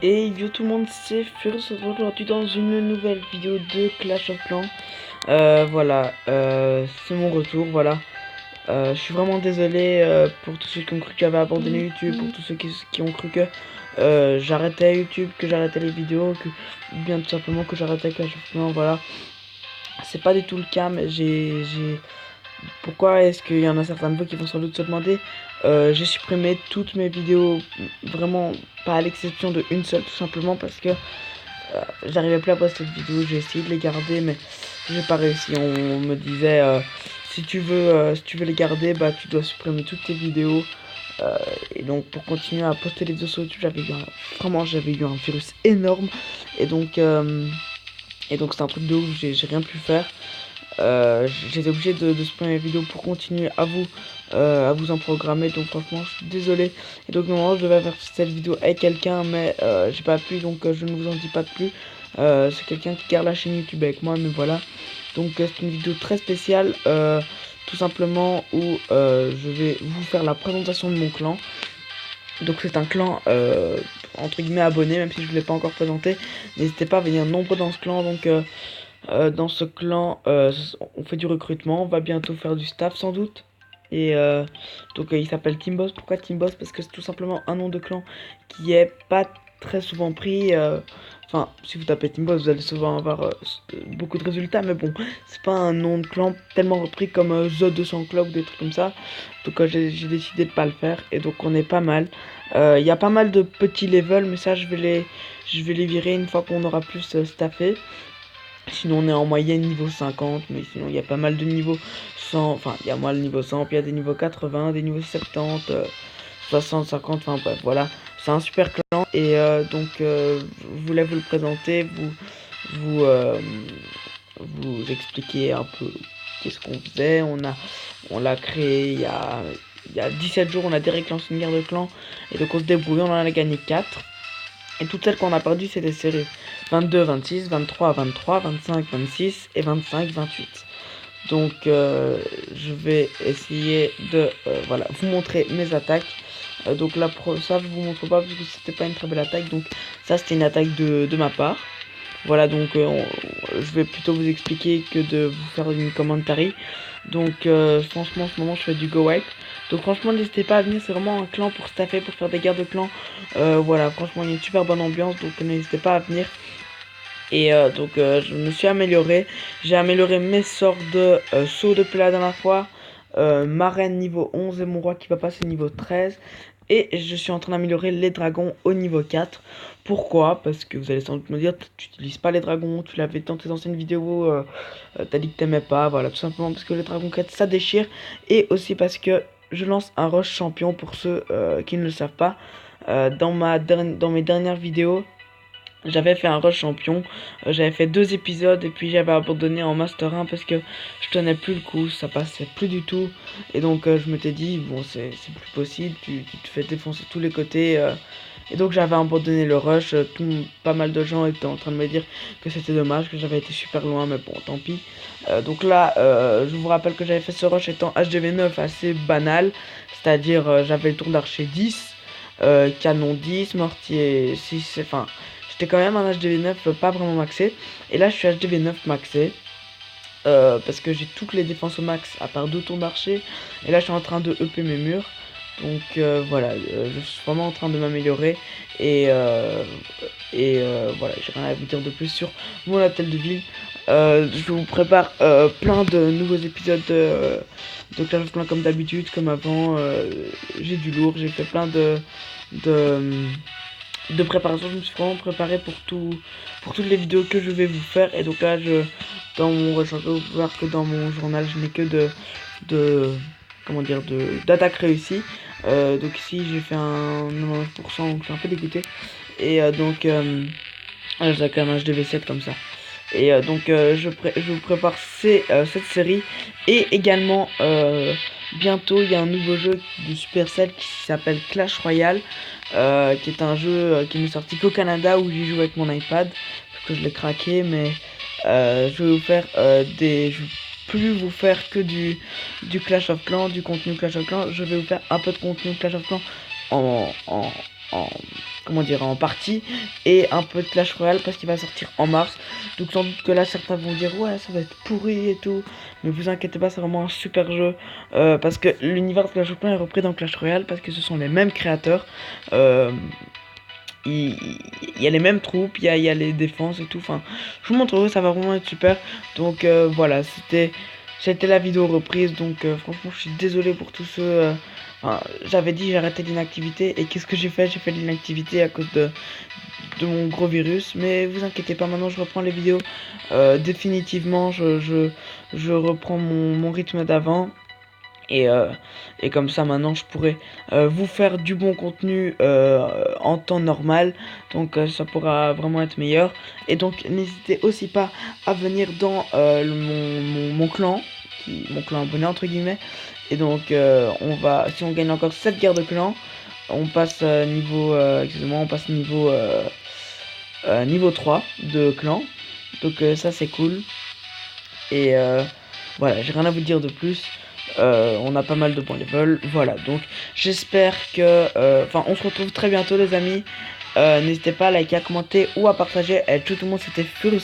Et yo tout le monde, c'est Fur, on se retrouve aujourd'hui dans une nouvelle vidéo de Clash of Clans. C'est mon retour, voilà. Je suis vraiment désolé pour tous ceux qui ont cru que j'avais abandonné YouTube, pour tous ceux qui ont cru que j'arrêtais YouTube, que j'arrêtais les vidéos, que bien tout simplement que j'arrêtais Clash of Clans, voilà. C'est pas du tout le cas, mais Pourquoi est-ce qu'il y en a certains de vous qui vont sans doute se demander? J'ai supprimé toutes mes vidéos, vraiment pas à l'exception de une seule, tout simplement parce que j'arrivais plus à poster de vidéos. J'ai essayé de les garder, mais j'ai pas réussi. On me disait si tu veux les garder, bah tu dois supprimer toutes tes vidéos. Et donc pour continuer à poster les vidéos sur YouTube, j'avais eu un virus énorme, et donc c'est un truc de ouf. J'ai rien pu faire. J'étais obligé de supprimer mes vidéos pour continuer à vous en programmer, donc franchement je suis désolé. Et donc normalement je devais faire cette vidéo avec quelqu'un, mais j'ai pas pu, donc je ne vous en dis pas de plus. C'est quelqu'un qui garde la chaîne YouTube avec moi, mais voilà. Donc c'est une vidéo très spéciale, tout simplement, où je vais vous faire la présentation de mon clan. Donc c'est un clan entre guillemets abonné, même si je ne l'ai pas encore présenté. N'hésitez pas à venir nombreux dans ce clan. Donc dans ce clan, on fait du recrutement, on va bientôt faire du staff sans doute. Et il s'appelle Team Boss. Pourquoi Team Boss? Parce que c'est tout simplement un nom de clan qui est pas très souvent pris. Enfin, si vous tapez Team Boss, vous allez souvent avoir beaucoup de résultats, mais bon, c'est pas un nom de clan tellement repris comme The 200 Club ou des trucs comme ça. Donc j'ai décidé de pas le faire, et donc on est pas mal. Il y a pas mal de petits levels, mais ça je vais les virer une fois qu'on aura plus staffé. Sinon on est en moyenne niveau 50, mais sinon il y a pas mal de niveaux 100, enfin il y a moi le niveau 100, puis il y a des niveaux 80, des niveaux 70, 60, 50, enfin bref voilà. C'est un super clan, et je voulais vous le présenter, vous, euh, vous expliquer un peu qu'est-ce qu'on faisait. On l'a créé il y a 17 jours, on a direct lancé une guerre de clans, et donc on se débrouille, on en a gagné 4. Et toutes celles qu'on a perdues, c'est des séries 22, 26, 23, 23, 25, 26 et 25, 28. Donc je vais essayer de voilà, vous montrer mes attaques. Donc là, ça je vous montre pas parce que c'était pas une très belle attaque. Donc ça c'était une attaque de ma part. Voilà, donc je vais plutôt vous expliquer que de vous faire une commentary. Donc franchement en ce moment je fais du go wipe. Donc franchement n'hésitez pas à venir, c'est vraiment un clan pour staffer, pour faire des guerres de clans. Voilà, franchement il y a une super bonne ambiance, donc n'hésitez pas à venir. Et je me suis amélioré. J'ai amélioré mes sorts de saut depuis la dernière fois. Marraine niveau 11 et mon roi qui va passer niveau 13. Et je suis en train d'améliorer les dragons au niveau 4. Pourquoi? Parce que vous allez sans doute me dire, tu n'utilises pas les dragons, tu l'avais dans tes anciennes vidéos, t'as dit que t'aimais pas. Voilà, tout simplement parce que les dragons 4 ça déchire. Et aussi parce que je lance un rush champion pour ceux qui ne le savent pas. Dans mes dernières vidéos, j'avais fait un rush champion, j'avais fait 2 épisodes et puis j'avais abandonné en master 1 parce que je tenais plus le coup, ça passait plus du tout. Et donc je m'étais dit bon c'est plus possible, tu te fais défoncer tous les côtés. Et donc j'avais abandonné le rush, pas mal de gens étaient en train de me dire que c'était dommage, que j'avais été super loin, mais bon tant pis. Donc là je vous rappelle que j'avais fait ce rush étant HDV 9 assez banal, c'est-à-dire j'avais le tour d'archer 10, canon 10, mortier 6, enfin j'étais quand même un HDV9 pas vraiment maxé. Et là je suis HDV9 maxé. Parce que j'ai toutes les défenses au max à part 2 tours d'archer. Et là je suis en train de EP mes murs. Donc voilà, je suis vraiment en train de m'améliorer. Et, voilà, j'ai rien à vous dire de plus sur mon hôtel de ville. Je vous prépare plein de nouveaux épisodes de Clash of Clans comme d'habitude, comme avant. J'ai du lourd, j'ai fait plein de de préparation. Je me suis vraiment préparé pour toutes les vidéos que je vais vous faire. Et donc là dans mon recherche, vous pouvez voir que dans mon journal je n'ai que de comment dire d'attaques réussies. Donc ici j'ai fait un 90%, donc je suis un peu dégoûté. Et j'ai quand même un HDV7 comme ça. Et je vous prépare cette série. Et également bientôt il y a un nouveau jeu de Supercell qui s'appelle Clash Royale, qui est un jeu qui n'est sorti qu'au Canada, où j'y joue avec mon iPad parce que je l'ai craqué. Mais je vais vous faire je vais plus vous faire que du Clash of Clans, du contenu Clash of Clans. Je vais vous faire un peu de contenu Clash of Clans en, en, en comment dire, en partie, et un peu de Clash Royale parce qu'il va sortir en mars. Donc sans doute que là certains vont dire ouais ça va être pourri et tout, mais vous inquiétez pas, c'est vraiment un super jeu, parce que l'univers de Clash of Clans est repris dans Clash Royale parce que ce sont les mêmes créateurs. Il, il y a les mêmes troupes, il y a les défenses et tout. Enfin, je vous montrerai, ça va vraiment être super. Donc voilà, c'était la vidéo reprise. Donc franchement, je suis désolé pour tous ceux. Enfin, j'avais dit j'arrêtais l'inactivité et qu'est-ce que j'ai fait? J'ai fait de l'inactivité à cause de mon gros virus. Mais vous inquiétez pas, maintenant je reprends les vidéos. Définitivement, je reprends mon rythme d'avant. Et, euh, et comme ça maintenant je pourrais vous faire du bon contenu en temps normal. Donc ça pourra vraiment être meilleur. Et donc n'hésitez aussi pas à venir dans mon clan, mon clan abonné entre guillemets. Et donc on va, si on gagne encore 7 guerres de clan, on passe excusez-moi, on passe niveau 3 de clan. Donc ça c'est cool. Et voilà, j'ai rien à vous dire de plus. On a pas mal de bons levels. Voilà, donc j'espère que... Enfin, on se retrouve très bientôt les amis. N'hésitez pas à liker, à commenter ou à partager. Et tout le monde, c'était Furious.